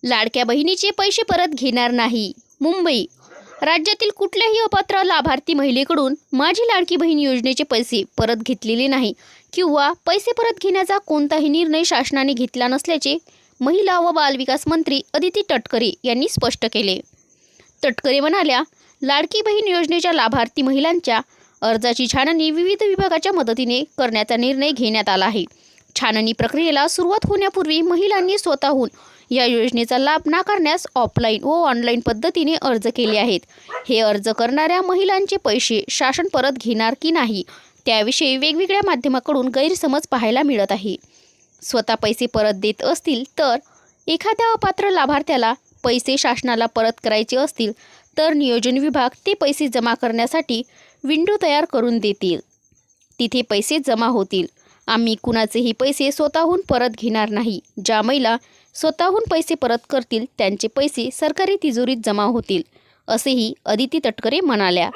लाडक्या बहिणीचे पैसे परत घेणार नाही. मुंबई. राज्यातील कुठल्याही अपात्र लाभार्थी महिलेकडून माझी लाडकी बहीण योजनेचे पैसे परत घेतलेले नाही किंवा पैसे परत घेण्याचा कोणताही निर्णय शासनाने घेतला नसल्याचे महिला व बालविकास मंत्री अदिती तटकरे यांनी स्पष्ट केले. तटकरे म्हणाल्या, लाडकी बहीण योजनेच्या लाभार्थी महिलांच्या अर्जाची छाननी विविध विभागाच्या मदतीने करण्याचा निर्णय घेण्यात आला आहे. छाननी प्रक्रियेला सुरुवात होण्यापूर्वी महिलांनी स्वतःहून या योजनेचा लाभ नाकारण्यास ऑफलाईन व ऑनलाईन पद्धतीने अर्ज केले आहेत. हे अर्ज करणाऱ्या महिलांचे पैसे शासन परत घेणार की नाही त्याविषयी वेगवेगळ्या माध्यमाकडून गैरसमज पाहायला मिळत आहे. स्वतः पैसे परत देत असतील तर एखाद्या अपात्र लाभार्थ्याला पैसे शासनाला परत करायचे असतील तर नियोजन विभाग ते पैसे जमा करण्यासाठी विंडो तयार करून देतील. तिथे पैसे जमा होतील. आम्ही कुणाचेही पैसे स्वतःहून परत घेणार नाही. ज्या महिला स्वतःहून पैसे परत करतील त्यांचे पैसे सरकारी तिजोरीत जमा होतील, असेही अदिती तटकरे म्हणाल्या.